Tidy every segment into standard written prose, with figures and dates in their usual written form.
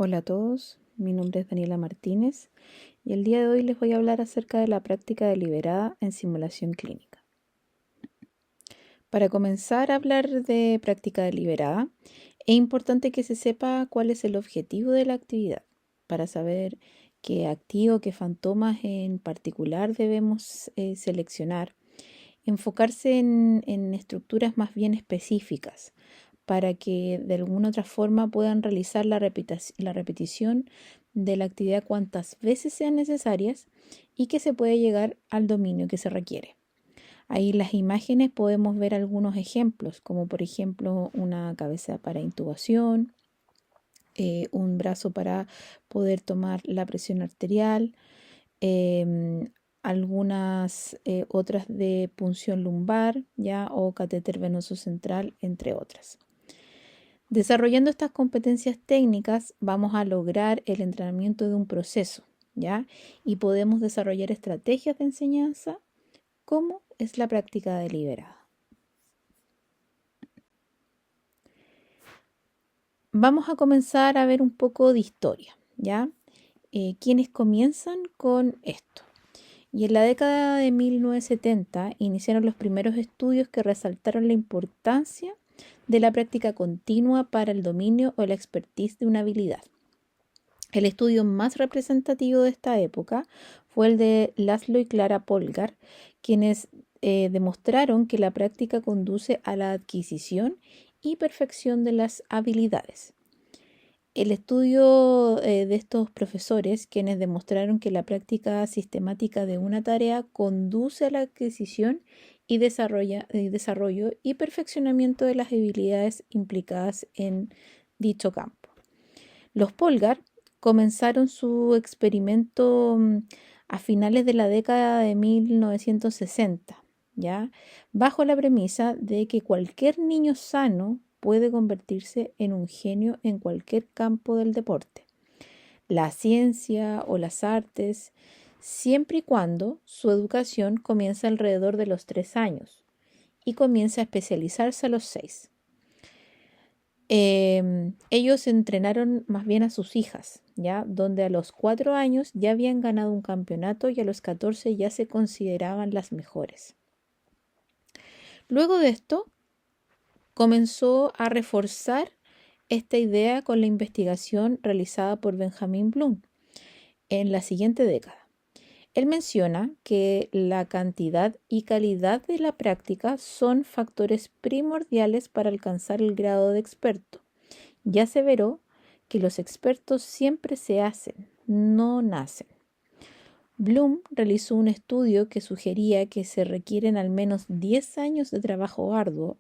Hola a todos, mi nombre es Daniela Martínez y el día de hoy les voy a hablar acerca de la práctica deliberada en simulación clínica. Para comenzar a hablar de práctica deliberada, es importante que se sepa cuál es el objetivo de la actividad, para saber qué activo, qué fantomas en particular debemos seleccionar, enfocarse en estructuras más bien específicas para que de alguna otra forma puedan realizar la repetición de la actividad cuantas veces sean necesarias y que se pueda llegar al dominio que se requiere. Ahí en las imágenes podemos ver algunos ejemplos, como por ejemplo una cabeza para intubación, un brazo para poder tomar la presión arterial, em, algunas otras de punción lumbar, ya, o catéter venoso central, entre otras. Desarrollando estas competencias técnicas vamos a lograr el entrenamiento de un proceso, ¿ya? Y podemos desarrollar estrategias de enseñanza como es la práctica deliberada. Vamos a comenzar a ver un poco de historia, ¿ya? ¿Quiénes comienzan con esto? Y en la década de 1970 iniciaron los primeros estudios que resaltaron la importancia de la práctica continua para el dominio o la expertise de una habilidad. El estudio más representativo de esta época fue el de Laszlo y Clara Polgar, quienes demostraron que la práctica conduce a la adquisición y perfección de las habilidades. El estudio de estos profesores, quienes demostraron que la práctica sistemática de una tarea conduce a la adquisición y desarrollo y perfeccionamiento de las habilidades implicadas en dicho campo. Los Polgar comenzaron su experimento a finales de la década de 1960, ¿ya? Bajo la premisa de que cualquier niño sano puede convertirse en un genio en cualquier campo del deporte, la ciencia o las artes, siempre y cuando su educación comience alrededor de los 3 años y comience a especializarse a los 6. Ellos entrenaron más bien a sus hijas, ¿ya? Donde a los 4 años ya habían ganado un campeonato y a los 14 ya se consideraban las mejores. Luego de esto, comenzó a reforzar esta idea con la investigación realizada por Benjamin Bloom en la siguiente década. Él menciona que la cantidad y calidad de la práctica son factores primordiales para alcanzar el grado de experto. Ya aseveró que los expertos siempre se hacen, no nacen. Bloom realizó un estudio que sugería que se requieren al menos 10 años de trabajo arduo,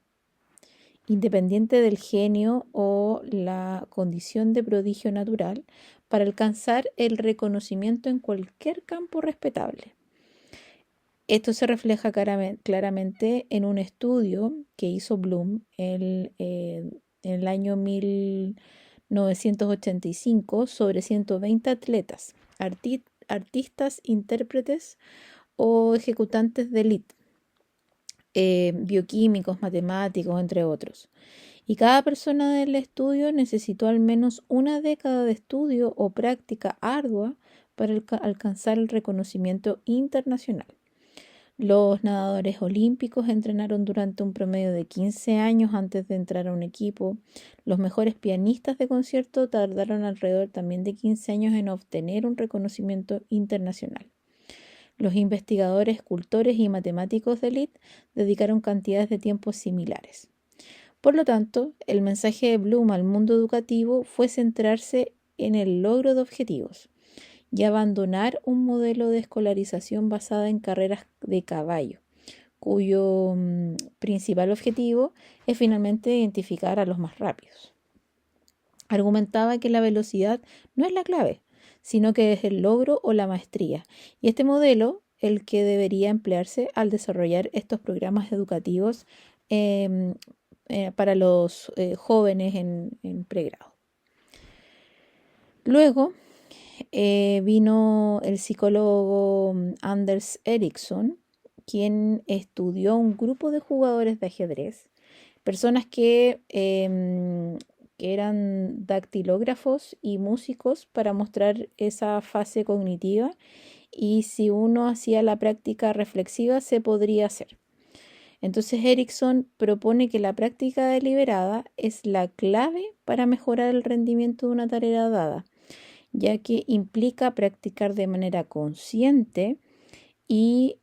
independiente del genio o la condición de prodigio natural, para alcanzar el reconocimiento en cualquier campo respetable. Esto se refleja claramente en un estudio que hizo Bloom en el año 1985 sobre 120 atletas, artistas, intérpretes o ejecutantes de élite, bioquímicos, matemáticos, entre otros. Y cada persona del estudio necesitó al menos una década de estudio o práctica ardua para alcanzar el reconocimiento internacional. Los nadadores olímpicos entrenaron durante un promedio de 15 años antes de entrar a un equipo. Los mejores pianistas de concierto tardaron alrededor también de 15 años en obtener un reconocimiento internacional. Los investigadores, escultores y matemáticos de élite dedicaron cantidades de tiempo similares. Por lo tanto, el mensaje de Bloom al mundo educativo fue centrarse en el logro de objetivos y abandonar un modelo de escolarización basada en carreras de caballo, cuyo principal objetivo es finalmente identificar a los más rápidos. Argumentaba que la velocidad no es la clave, sino que es el logro o la maestría, y este modelo el que debería emplearse al desarrollar estos programas educativos para los jóvenes en pregrado. Luego vino el psicólogo Anders Ericsson, quien estudió un grupo de jugadores de ajedrez, personas que que eran dactilógrafos y músicos para mostrar esa fase cognitiva, y si uno hacía la práctica reflexiva se podría hacer. Entonces Erickson propone que la práctica deliberada es la clave para mejorar el rendimiento de una tarea dada, ya que implica practicar de manera consciente y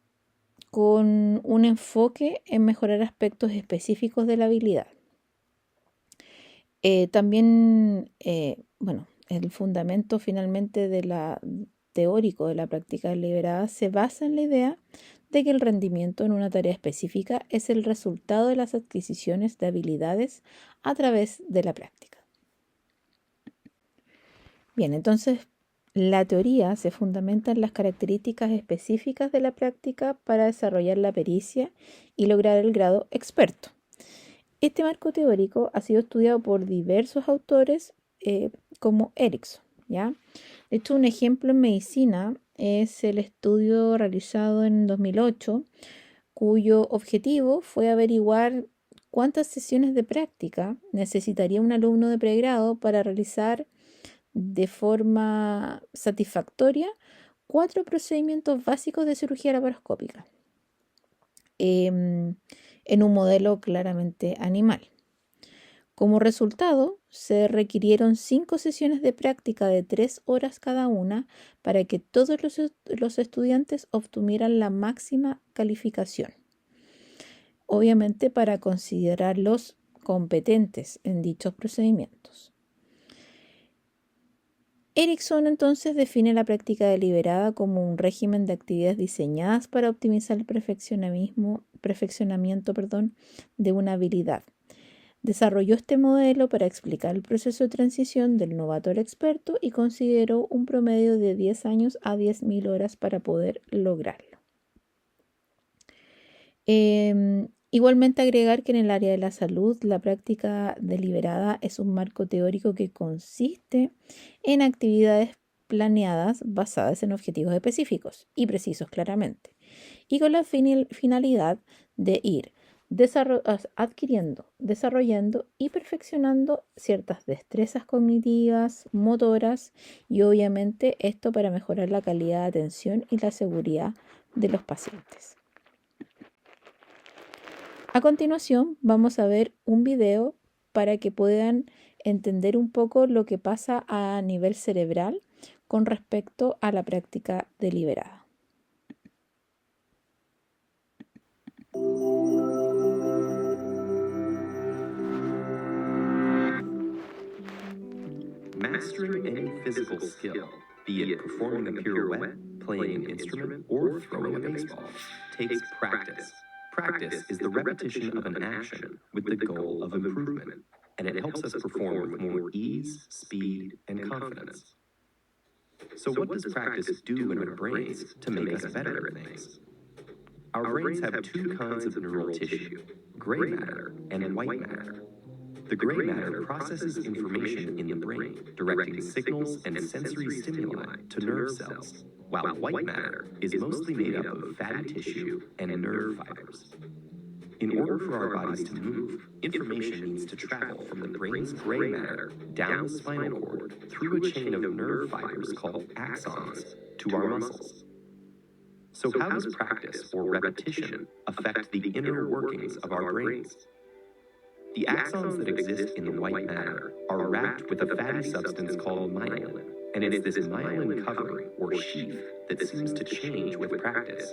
con un enfoque en mejorar aspectos específicos de la habilidad. También, el fundamento finalmente teórico de la práctica deliberada se basa en la idea de que el rendimiento en una tarea específica es el resultado de las adquisiciones de habilidades a través de la práctica. Bien, entonces la teoría se fundamenta en las características específicas de la práctica para desarrollar la pericia y lograr el grado experto. Este marco teórico ha sido estudiado por diversos autores como Erickson, ¿ya? De hecho, un ejemplo en medicina es el estudio realizado en 2008, cuyo objetivo fue averiguar cuántas sesiones de práctica necesitaría un alumno de pregrado para realizar de forma satisfactoria 4 procedimientos básicos de cirugía laparoscópica en un modelo claramente animal. Como resultado, se requirieron 5 sesiones de práctica de 3 horas cada una para que todos los estudiantes obtuvieran la máxima calificación. Obviamente para considerarlos competentes en dichos procedimientos. Erickson entonces define la práctica deliberada como un régimen de actividades diseñadas para optimizar el perfeccionamiento de una habilidad. Desarrolló este modelo para explicar el proceso de transición del novato al experto y consideró un promedio de 10 años a 10.000 horas para poder lograrlo. Igualmente agregar que en el área de la salud la práctica deliberada es un marco teórico que consiste en actividades planeadas basadas en objetivos específicos y precisos claramente, y con la finalidad de ir adquiriendo, desarrollando y perfeccionando ciertas destrezas cognitivas, motoras, y obviamente esto para mejorar la calidad de atención y la seguridad de los pacientes. A continuación vamos a ver un video para que puedan entender un poco lo que pasa a nivel cerebral con respecto a la práctica deliberada. Mastering any physical skill, be it performing a pirouette, playing an instrument, or throwing a baseball, takes practice. Practice is the repetition of an action with the goal of improvement, and it helps us perform with more ease, speed, and confidence. So what does practice do in our brains to make us better at things? Our brains have 2 kinds of neural tissue, gray matter and white matter. The gray matter processes information in the brain, directing signals and sensory stimuli to nerve cells, while white matter is mostly made up of fatty tissue and nerve fibers. In order for our bodies to move, information needs to travel from the brain's gray matter down the spinal cord through a chain of nerve fibers called axons to our muscles. So how does practice or repetition affect the inner workings of our brains? The axons that exist in the white matter are wrapped with a fatty substance called myelin, and it's this myelin covering, or sheath, that seems to change with practice.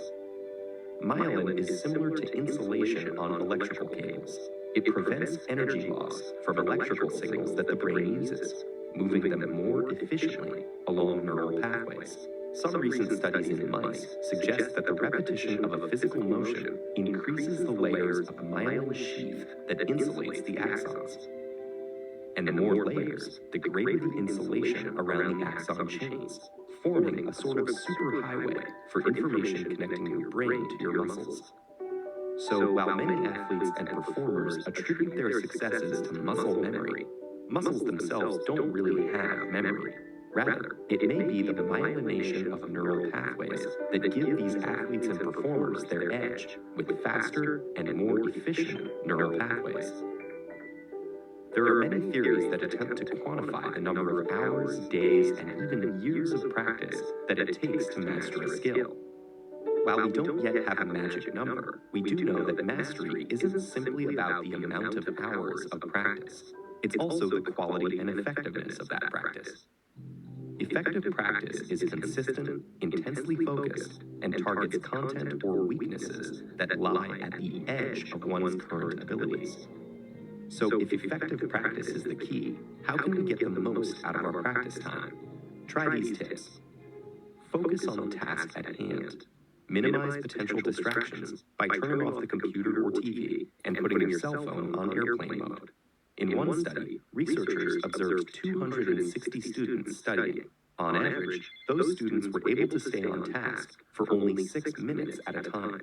Myelin is similar to insulation on electrical cables. It prevents energy loss from electrical signals that the brain uses, moving them more efficiently along neural pathways. Some recent studies in mice suggest that the repetition of a physical motion increases the layers of myelin sheath that insulates the axons. And the more layers, the greater the insulation around the axon chains, forming a sort of superhighway for information connecting your brain to your muscles. So while many athletes and performers attribute their successes to muscle memory, muscles themselves don't really have memory. Rather, it may be the myelination of neural pathways that give these athletes and performers their edge with faster and more efficient neural pathways. There are many theories that attempt to quantify the number of hours, days, and even years of practice that it takes to master a skill. While we don't yet have a magic number, we do know that mastery isn't simply about the amount of hours of practice. It's also the quality and effectiveness of that practice. Effective practice is consistent, intensely focused, and targets content or weaknesses that lie at the edge of one's current abilities. So if effective practice is the key, how can we get the most out of our practice time? Try these tips. Focus on the task at hand. Minimize potential distractions by turning off the computer or TV and putting your cell phone on airplane mode. In one study, researchers observed 260 students studying. On average, those students were able to stay on task for only 6 minutes at a time.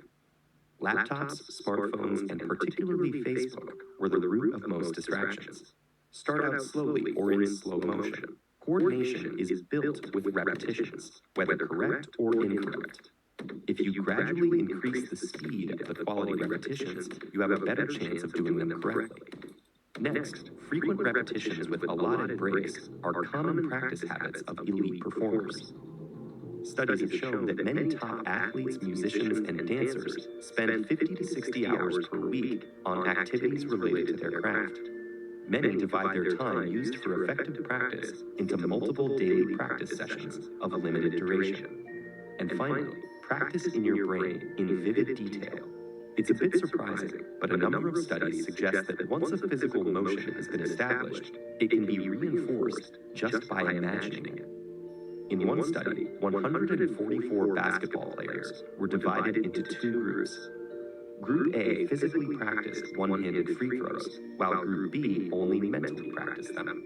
Laptops, smartphones, and particularly Facebook were the root of most distractions. Start out slowly or in slow motion. Coordination is built with repetitions, whether correct or incorrect. If you gradually increase the speed of the quality repetitions, you have a better chance of doing them correctly. Next, frequent repetitions with allotted breaks are common practice habits of elite performers. Studies have shown that many top athletes, musicians, and dancers spend 50 to 60 hours per week on activities related to their craft. Many divide their time used for effective practice into multiple daily practice sessions of limited duration. And finally, practice in your brain in vivid detail. It's a bit surprising, but a number of studies suggest that once a physical motion has been established, it can be reinforced just by imagining it. In one study, 144 basketball players were divided into two groups. Group A physically practiced one-handed free throws, while Group B only mentally practiced them.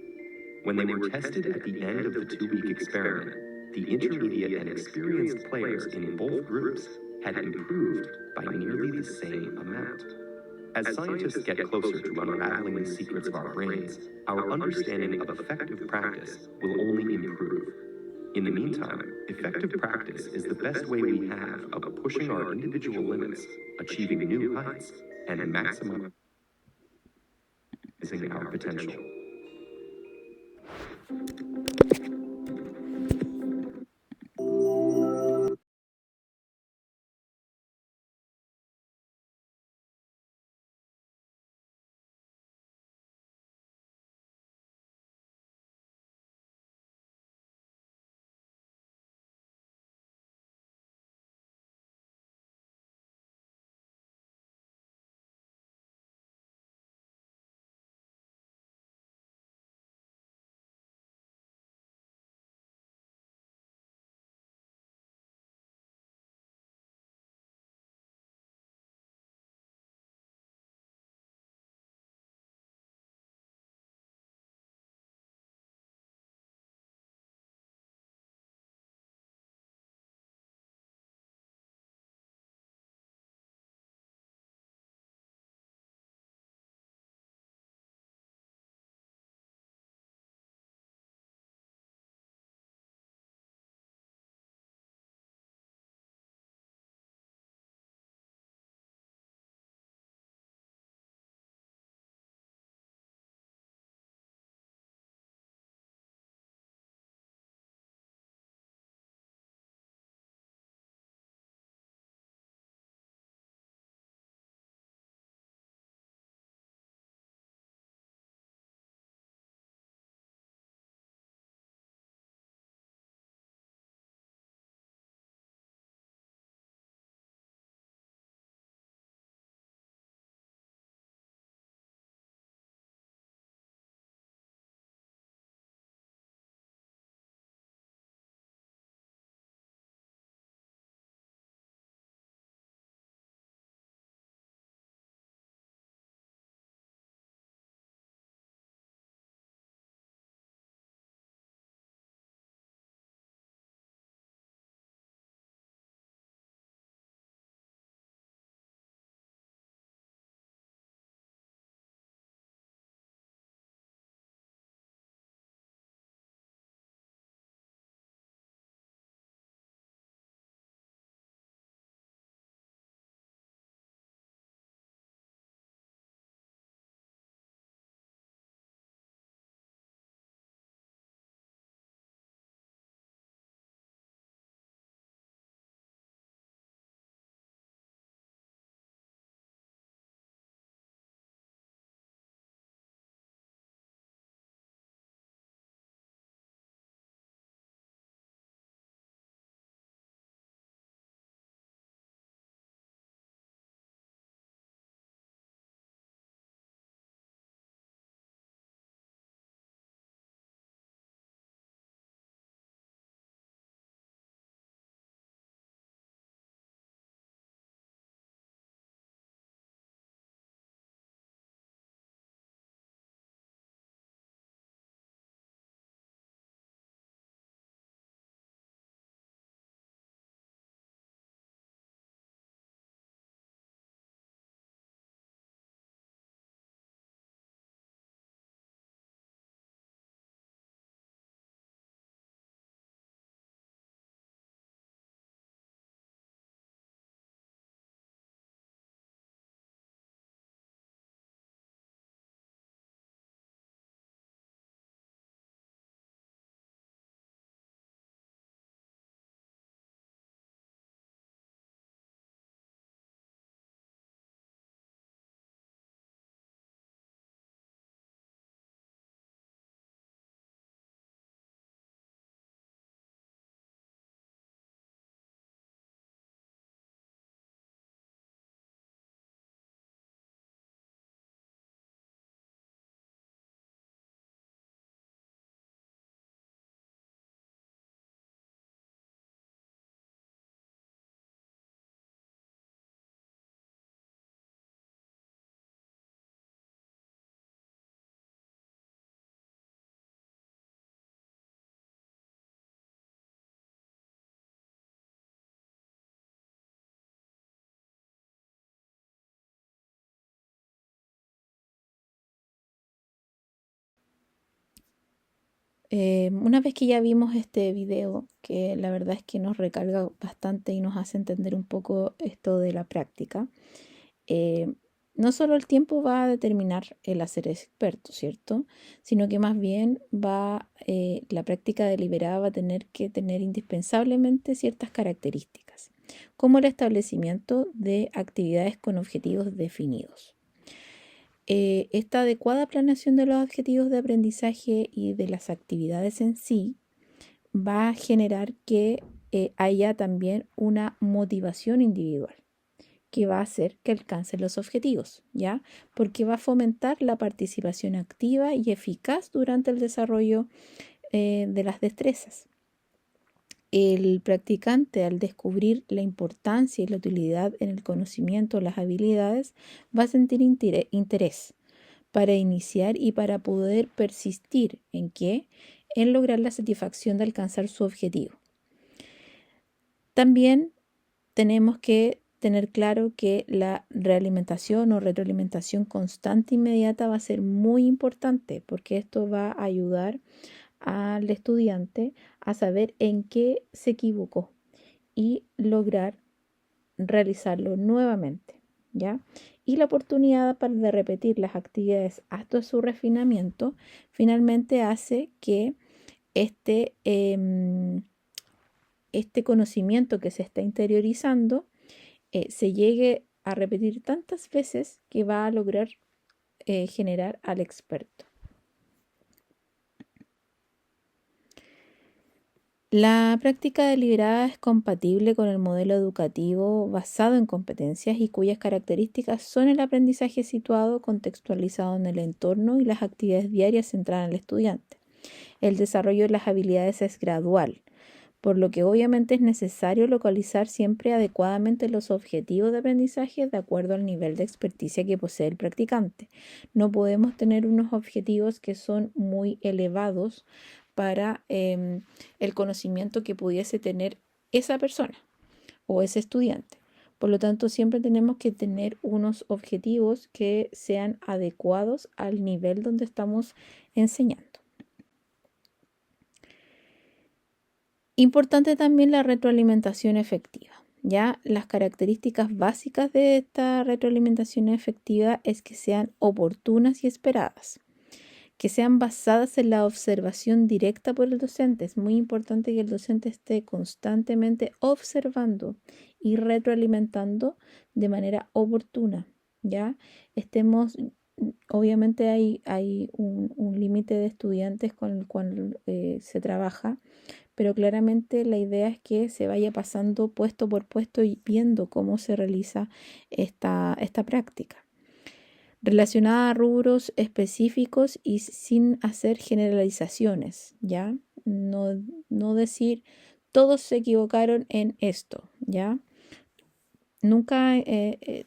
When they were tested at the end of the 2-week experiment, the intermediate and experienced players in both groups had improved by nearly the same amount. As scientists get closer to unraveling the secrets of our brains, our understanding of effective practice will only improve. In the meantime, effective practice is the best way we have of pushing our individual limits, achieving new heights, and maximizing our potential. Una vez que ya vimos este video, que la verdad es que nos recarga bastante y nos hace entender un poco esto de la práctica, eh, no solo el tiempo va a determinar el hacer experto, ¿cierto? Sino que más bien la práctica deliberada va a tener que tener indispensablemente ciertas características, como el establecimiento de actividades con objetivos definidos. Esta adecuada planeación de los objetivos de aprendizaje y de las actividades en sí va a generar que haya también una motivación individual que va a hacer que alcancen los objetivos, ¿ya? Porque va a fomentar la participación activa y eficaz durante el desarrollo de las destrezas. El practicante, al descubrir la importancia y la utilidad en el conocimiento de las habilidades, va a sentir interés para iniciar y para poder persistir en qué, en lograr la satisfacción de alcanzar su objetivo. También tenemos que tener claro que la realimentación o retroalimentación constante e inmediata va a ser muy importante porque esto va a ayudar al estudiante a saber en qué se equivocó y lograr realizarlo nuevamente, ¿ya? Y la oportunidad de repetir las actividades hasta su refinamiento finalmente hace que este, este conocimiento que se está interiorizando se llegue a repetir tantas veces que va a lograr generar al experto. La práctica deliberada es compatible con el modelo educativo basado en competencias y cuyas características son el aprendizaje situado, contextualizado en el entorno y las actividades diarias centradas en el estudiante. El desarrollo de las habilidades es gradual, por lo que obviamente es necesario localizar siempre adecuadamente los objetivos de aprendizaje de acuerdo al nivel de experticia que posee el practicante. No podemos tener unos objetivos que son muy elevados para el conocimiento que pudiese tener esa persona o ese estudiante. Por lo tanto, siempre tenemos que tener unos objetivos que sean adecuados al nivel donde estamos enseñando. Importante también la retroalimentación efectiva. Ya las características básicas de esta retroalimentación efectiva es que sean oportunas y esperadas, que sean basadas en la observación directa por el docente. Es muy importante que el docente esté constantemente observando y retroalimentando de manera oportuna. Ya obviamente hay un límite de estudiantes con el cual se trabaja, pero claramente la idea es que se vaya pasando puesto por puesto y viendo cómo se realiza esta práctica, relacionada a rubros específicos y sin hacer generalizaciones, ¿ya? No decir todos se equivocaron en esto, ¿ya? Nunca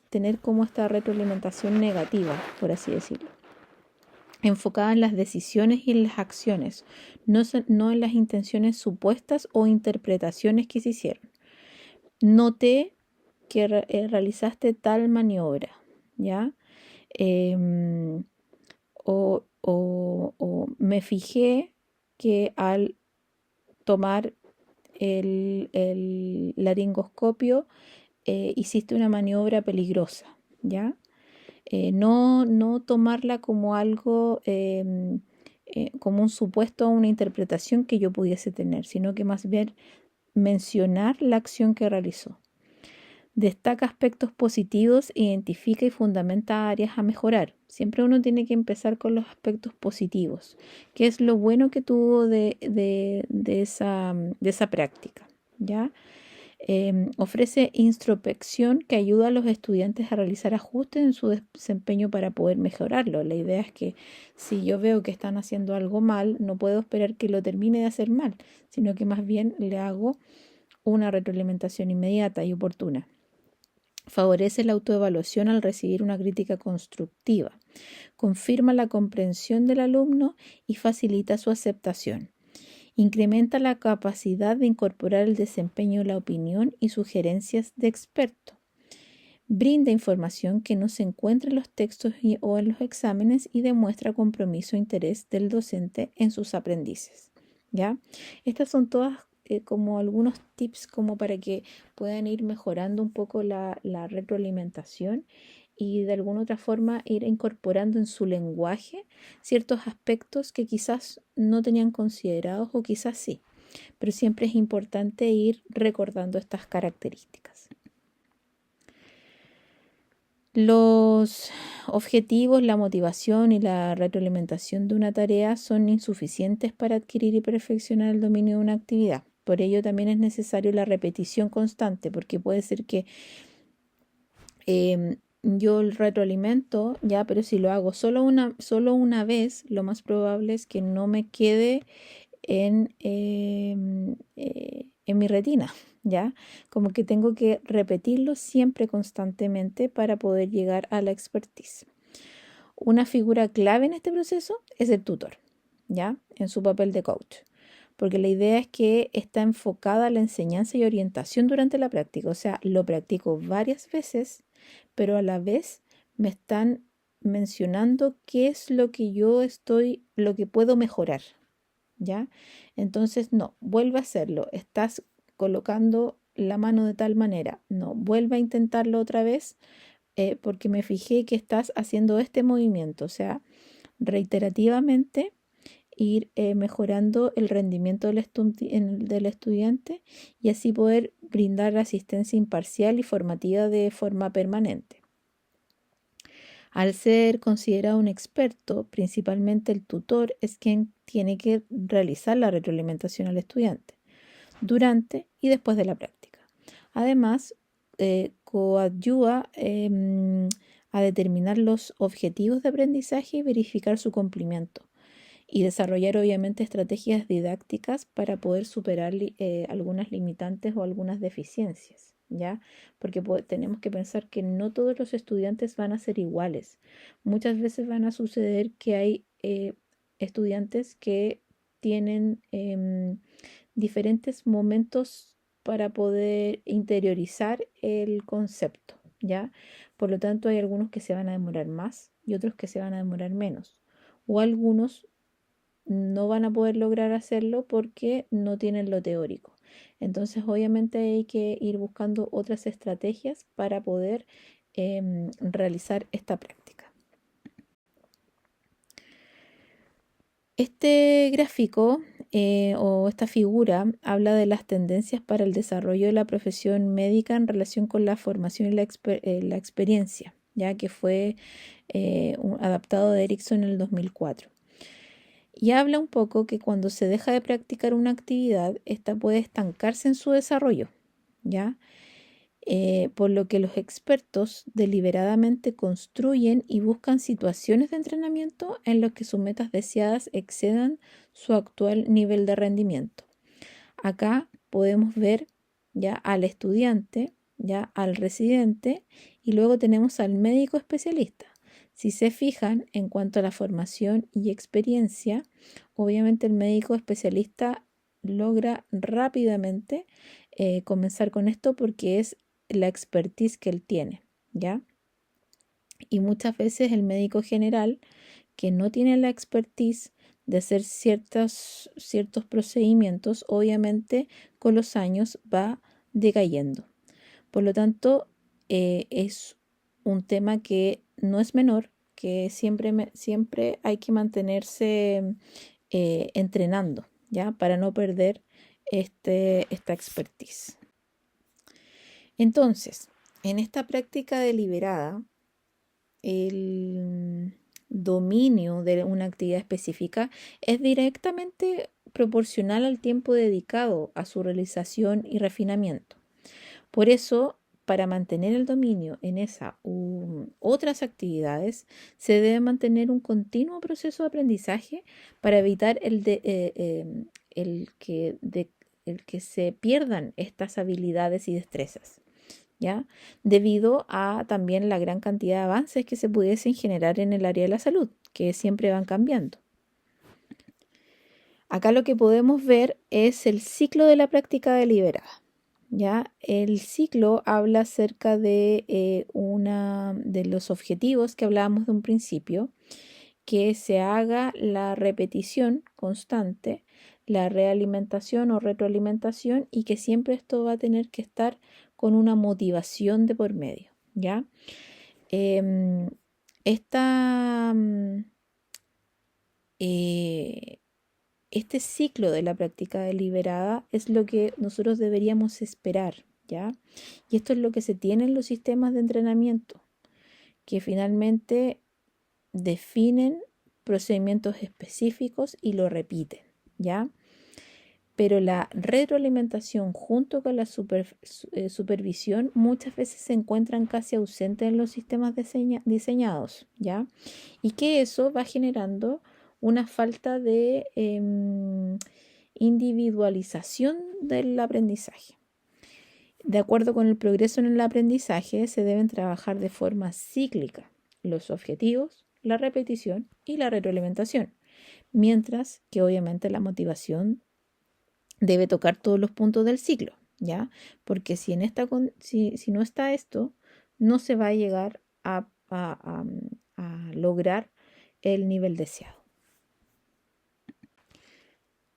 tener como esta retroalimentación negativa, por así decirlo, enfocada en las decisiones y en las acciones, no en las intenciones supuestas o interpretaciones que se hicieron. Noté que realizaste tal maniobra, ¿ya? O me fijé que al tomar el laringoscopio hiciste una maniobra peligrosa, ¿ya? No tomarla como algo, como un supuesto o una interpretación que yo pudiese tener, sino que más bien mencionar la acción que realizó. Destaca aspectos positivos, identifica y fundamenta áreas a mejorar. Siempre uno tiene que empezar con los aspectos positivos, que es lo bueno que tuvo de esa práctica, ¿ya? Ofrece introspección que ayuda a los estudiantes a realizar ajustes en su desempeño para poder mejorarlo. La idea es que si yo veo que están haciendo algo mal, no puedo esperar que lo termine de hacer mal, sino que más bien le hago una retroalimentación inmediata y oportuna. Favorece la autoevaluación al recibir una crítica constructiva. Confirma la comprensión del alumno y facilita su aceptación. Incrementa la capacidad de incorporar el desempeño, la opinión y sugerencias de experto. Brinda información que no se encuentra en los textos o en los exámenes y demuestra compromiso e interés del docente en sus aprendices. ¿ya? Estas son todas como algunos tips como para que puedan ir mejorando un poco la retroalimentación y de alguna otra forma ir incorporando en su lenguaje ciertos aspectos que quizás no tenían considerados o quizás sí, pero siempre es importante ir recordando estas características. Los objetivos, la motivación y la retroalimentación de una tarea son insuficientes para adquirir y perfeccionar el dominio de una actividad. Por ello también es necesario la repetición constante, porque puede ser que yo el retroalimento, ya, pero si lo hago solo una vez, lo más probable es que no me quede en mi retina, ¿ya? Como que tengo que repetirlo siempre constantemente para poder llegar a la expertise. Una figura clave en este proceso es el tutor, ¿ya? En su papel de coach, porque la idea es que está enfocada a la enseñanza y orientación durante la práctica, o sea, lo practico varias veces, pero a la vez me están mencionando qué es lo que lo que puedo mejorar, ¿ya? Entonces, no, vuelve a hacerlo. Estás colocando la mano de tal manera. No, vuelve a intentarlo otra vez porque me fijé que estás haciendo este movimiento. O sea, reiterativamente ir mejorando el rendimiento del estudiante y así poder brindar asistencia imparcial y formativa de forma permanente. Al ser considerado un experto, principalmente el tutor es quien tiene que realizar la retroalimentación al estudiante durante y después de la práctica. Además, coadyuva a determinar los objetivos de aprendizaje y verificar su cumplimiento y desarrollar obviamente estrategias didácticas para poder superar algunas limitantes o algunas deficiencias, ¿ya? Porque tenemos que pensar que no todos los estudiantes van a ser iguales. Muchas veces van a suceder que hay estudiantes que tienen diferentes momentos para poder interiorizar el concepto, ¿ya? Por lo tanto, hay algunos que se van a demorar más y otros que se van a demorar menos. O algunos no van a poder lograr hacerlo porque no tienen lo teórico. Entonces, obviamente hay que ir buscando otras estrategias para poder realizar esta práctica. Este gráfico o esta figura habla de las tendencias para el desarrollo de la profesión médica en relación con la formación y la experiencia, ya que fue adaptado de Erickson en el 2004. Y habla un poco que cuando se deja de practicar una actividad, esta puede estancarse en su desarrollo, ¿ya? Por lo que los expertos deliberadamente construyen y buscan situaciones de entrenamiento en los que sus metas deseadas excedan su actual nivel de rendimiento. Acá podemos ver ya al estudiante, ya al residente y luego tenemos al médico especialista. Si se fijan en cuanto a la formación y experiencia, obviamente el médico especialista logra rápidamente comenzar con esto porque es la expertise que él tiene, ¿ya? Y muchas veces el médico general que no tiene la expertise de hacer ciertos procedimientos, obviamente con los años va decayendo. Por lo tanto, es un tema que no es menor, que siempre hay que mantenerse entrenando, ¿ya? Para no perder esta expertise. Entonces, en esta práctica deliberada, el dominio de una actividad específica es directamente proporcional al tiempo dedicado a su realización y refinamiento. Por eso, para mantener el dominio en esa u otras actividades, se debe mantener un continuo proceso de aprendizaje para evitar el que se pierdan estas habilidades y destrezas, ¿ya? Debido a también la gran cantidad de avances que se pudiesen generar en el área de la salud, que siempre van cambiando. Acá lo que podemos ver es el ciclo de la práctica deliberada, ¿ya? El ciclo habla acerca de de los objetivos que hablábamos de un principio, que se haga la repetición constante, la realimentación o retroalimentación, y que siempre esto va a tener que estar con una motivación de por medio, ¿ya? Em, esta, eh, este ciclo de la práctica deliberada es lo que nosotros deberíamos esperar, ¿ya? Y esto es lo que se tiene en los sistemas de entrenamiento, que finalmente definen procedimientos específicos y lo repiten, ¿ya? Pero la retroalimentación junto con la supervisión muchas veces se encuentran casi ausentes en los sistemas diseñados, ¿ya? Y que eso va generando una falta de individualización del aprendizaje. De acuerdo con el progreso en el aprendizaje, se deben trabajar de forma cíclica los objetivos, la repetición y la retroalimentación, mientras que obviamente la motivación debe tocar todos los puntos del ciclo, ¿ya? Porque si no está esto, no se va a llegar a lograr el nivel deseado.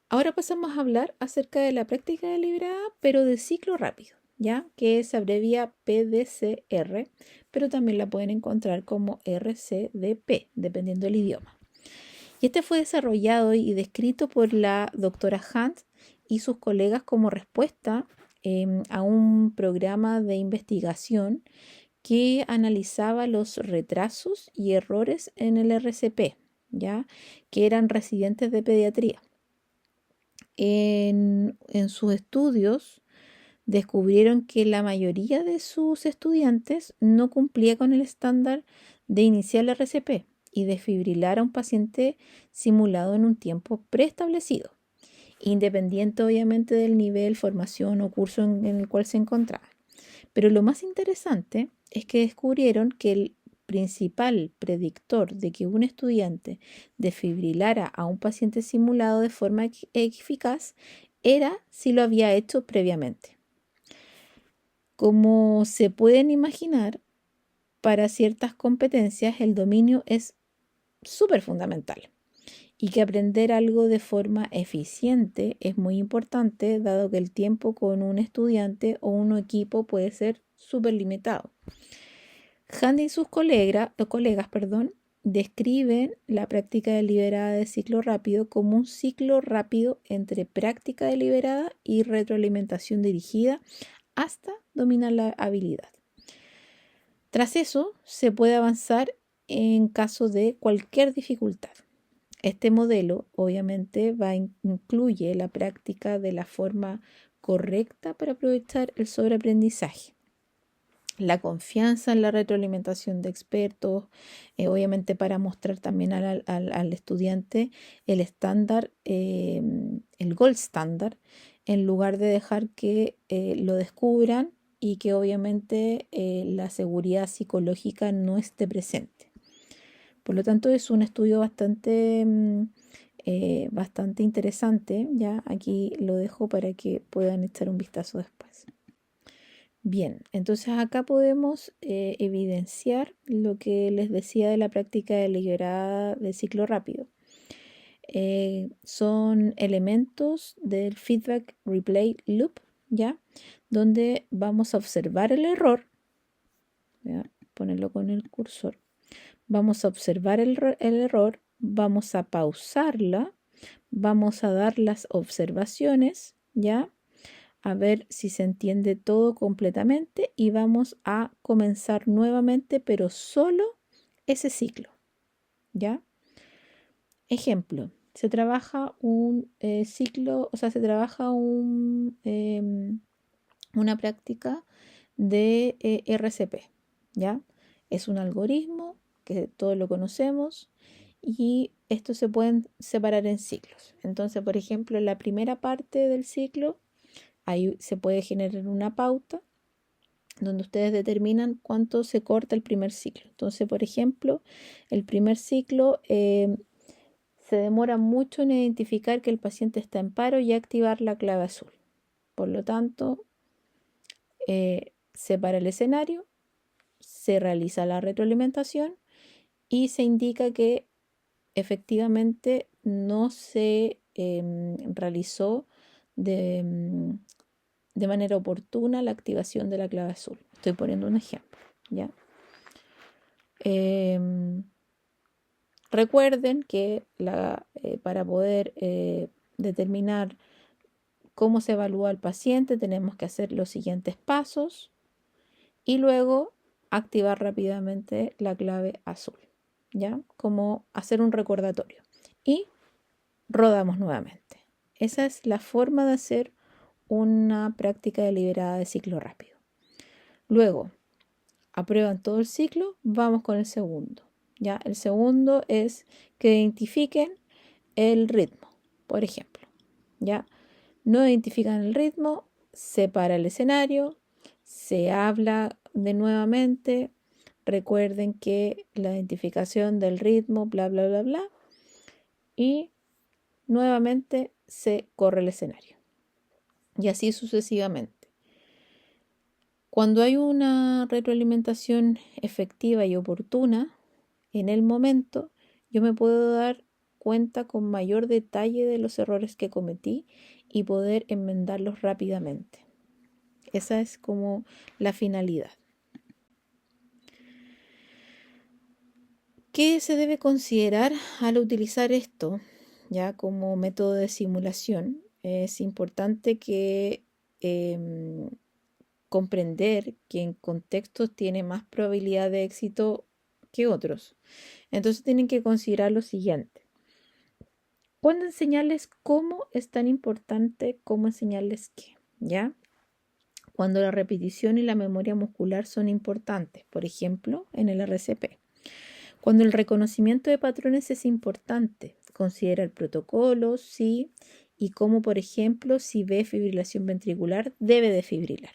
Ahora pasamos a hablar acerca de la práctica deliberada, pero de ciclo rápido, ¿ya? Que se abrevia PDCR, pero también la pueden encontrar como RCDP, dependiendo del idioma. Y este fue desarrollado y descrito por la doctora Hunt y sus colegas como respuesta a un programa de investigación que analizaba los retrasos y errores en el RCP, ¿ya? Que eran residentes de pediatría. En sus estudios descubrieron que la mayoría de sus estudiantes no cumplía con el estándar de iniciar el RCP y desfibrilar a un paciente simulado en un tiempo preestablecido, independiente obviamente del nivel, formación o curso en el cual se encontraba. Pero lo más interesante es que descubrieron que el principal predictor de que un estudiante desfibrilara a un paciente simulado de forma eficaz era si lo había hecho previamente. Como se pueden imaginar, para ciertas competencias el dominio es súper fundamental y que aprender algo de forma eficiente es muy importante, dado que el tiempo con un estudiante o un equipo puede ser súper limitado. Handy y sus colegas, describen la práctica deliberada de ciclo rápido como un ciclo rápido entre práctica deliberada y retroalimentación dirigida hasta dominar la habilidad. Tras eso, se puede avanzar en caso de cualquier dificultad. Este modelo obviamente incluye la práctica de la forma correcta para aprovechar el sobreaprendizaje, la confianza en la retroalimentación de expertos, obviamente para mostrar también al estudiante el estándar, el gold standard, en lugar de dejar que lo descubran y que obviamente la seguridad psicológica no esté presente. Por lo tanto, es un estudio bastante interesante. Ya aquí lo dejo para que puedan echar un vistazo después. Bien, entonces acá podemos evidenciar lo que les decía de la práctica deliberada de ciclo rápido. Son elementos del feedback replay loop, ¿ya? Donde vamos a observar el error, ¿ya? Ponerlo con el cursor. Vamos a observar el error, vamos a pausarla, vamos a dar las observaciones, ¿ya? A ver si se entiende todo completamente y vamos a comenzar nuevamente, pero solo ese ciclo, ¿ya? Ejemplo, se trabaja un ciclo, o sea, se trabaja una práctica de RCP, ¿ya? Es un algoritmo que todos lo conocemos y estos se pueden separar en ciclos. Entonces, por ejemplo, en la primera parte del ciclo, ahí se puede generar una pauta donde ustedes determinan cuánto se corta el primer ciclo. Entonces, por ejemplo, el primer ciclo se demora mucho en identificar que el paciente está en paro y activar la clave azul. Por lo tanto, se para el escenario, se realiza la retroalimentación y se indica que efectivamente no se realizó de manera oportuna la activación de la clave azul. Estoy poniendo un ejemplo, ¿ya? Recuerden que para poder determinar cómo se evalúa al paciente tenemos que hacer los siguientes pasos y luego activar rápidamente la clave azul, ¿ya? Como hacer un recordatorio. Y rodamos nuevamente. Esa es la forma de hacer una práctica deliberada de ciclo rápido. Luego, aprueban todo el ciclo, vamos con el segundo. ¿Ya? El segundo es que identifiquen el ritmo, por ejemplo. ¿Ya? No identifican el ritmo, se para el escenario, se habla de nuevamente. Recuerden que la identificación del ritmo, bla, bla, bla, bla. Y nuevamente se corre el escenario. Y así sucesivamente. Cuando hay una retroalimentación efectiva y oportuna, en el momento yo me puedo dar cuenta con mayor detalle de los errores que cometí y poder enmendarlos rápidamente. Esa es como la finalidad. ¿Qué se debe considerar al utilizar esto ya como método de simulación? Es importante que comprender que en contextos tiene más probabilidad de éxito que otros. Entonces tienen que considerar lo siguiente. ¿Cuándo enseñarles cómo es tan importante cómo enseñarles qué? ¿Ya? Cuando la repetición y la memoria muscular son importantes, por ejemplo, en el RCP. Cuando el reconocimiento de patrones es importante, considera el protocolo, sí, y cómo, por ejemplo, si ve fibrilación ventricular, debe defibrilar.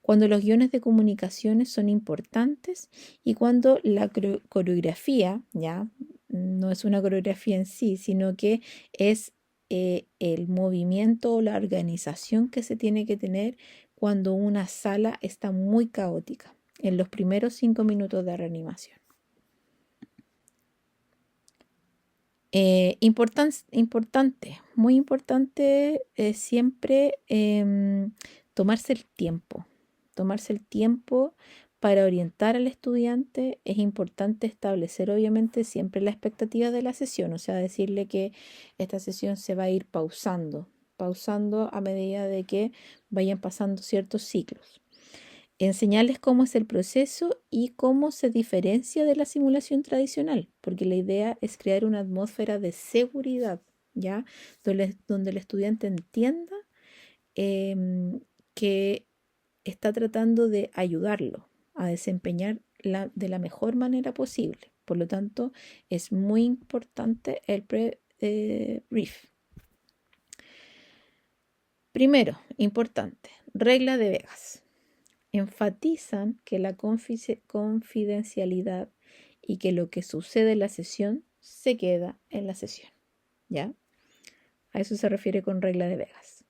Cuando los guiones de comunicaciones son importantes y cuando la coreografía, ya, no es una coreografía en sí, sino que es el movimiento o la organización que se tiene que tener cuando una sala está muy caótica, en los primeros 5 minutos de reanimación. Importante, muy importante siempre tomarse el tiempo. Tomarse el tiempo para orientar al estudiante. Es importante establecer obviamente siempre la expectativa de la sesión, o sea, decirle que esta sesión se va a ir pausando a medida de que vayan pasando ciertos ciclos. Enseñarles cómo es el proceso y cómo se diferencia de la simulación tradicional, porque la idea es crear una atmósfera de seguridad, ¿ya? Donde el estudiante entienda que está tratando de ayudarlo a desempeñar de la mejor manera posible. Por lo tanto, es muy importante el pre-brief. Primero, importante, regla de Vegas. Enfatizan que la confidencialidad y que lo que sucede en la sesión se queda en la sesión, ¿ya? A eso se refiere con regla de Vegas.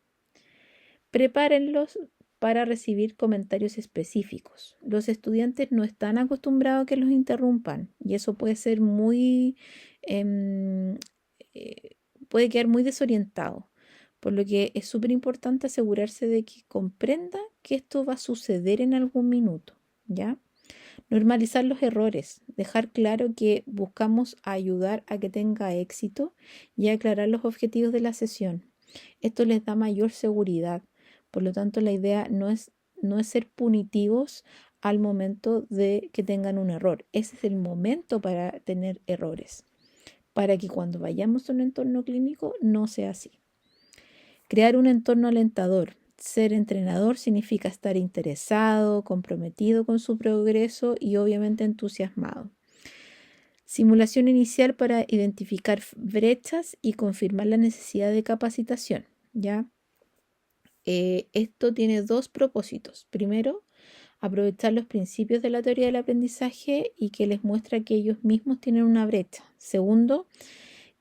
Prepárenlos para recibir comentarios específicos. Los estudiantes no están acostumbrados a que los interrumpan y eso puede ser puede quedar muy desorientado. Por lo que es súper importante asegurarse de que comprenda que esto va a suceder en algún minuto, ¿ya? Normalizar los errores, dejar claro que buscamos ayudar a que tenga éxito y aclarar los objetivos de la sesión. Esto les da mayor seguridad. Por lo tanto, la idea no es ser punitivos al momento de que tengan un error. Ese es el momento para tener errores, para que cuando vayamos a un entorno clínico no sea así. Crear un entorno alentador. Ser entrenador significa estar interesado, comprometido con su progreso y obviamente entusiasmado. Simulación inicial para identificar brechas y confirmar la necesidad de capacitación, ¿ya? Esto tiene dos propósitos. Primero, aprovechar los principios de la teoría del aprendizaje y que les muestra que ellos mismos tienen una brecha. Segundo,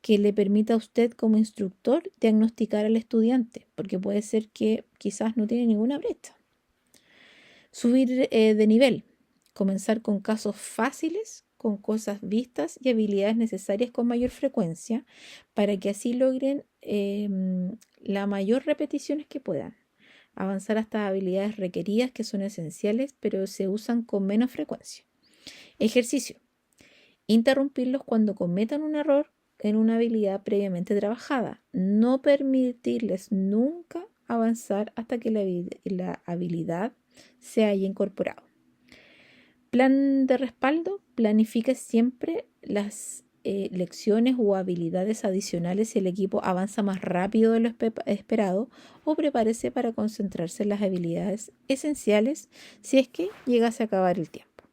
que le permita a usted como instructor diagnosticar al estudiante, porque puede ser que quizás no tiene ninguna brecha. Subir de nivel, comenzar con casos fáciles, con cosas vistas y habilidades necesarias con mayor frecuencia, para que así logren la mayor repeticiones que puedan. Avanzar hasta habilidades requeridas que son esenciales, pero se usan con menos frecuencia. Ejercicio. Interrumpirlos cuando cometan un error en una habilidad previamente trabajada. No permitirles nunca avanzar hasta que la habilidad se haya incorporado. Plan de respaldo. Planifique siempre las lecciones o habilidades adicionales si el equipo avanza más rápido de lo esperado, o prepárese para concentrarse en las habilidades esenciales si es que llegase a acabar el tiempo.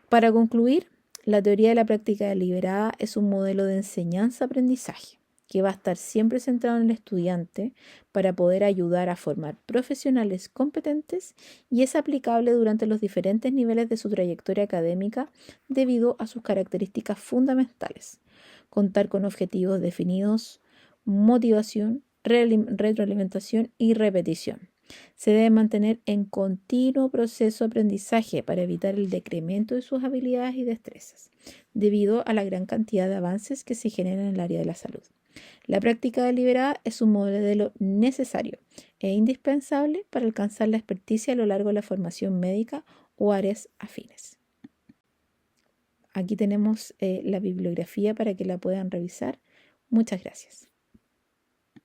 Para concluir, la teoría de la práctica deliberada es un modelo de enseñanza-aprendizaje que va a estar siempre centrado en el estudiante para poder ayudar a formar profesionales competentes, y es aplicable durante los diferentes niveles de su trayectoria académica debido a sus características fundamentales: contar con objetivos definidos, motivación, retroalimentación y repetición. Se debe mantener en continuo proceso de aprendizaje para evitar el decremento de sus habilidades y destrezas, debido a la gran cantidad de avances que se generan en el área de la salud. La práctica deliberada es un modelo necesario e indispensable para alcanzar la experticia a lo largo de la formación médica o áreas afines. Aquí tenemos la bibliografía para que la puedan revisar. Muchas gracias.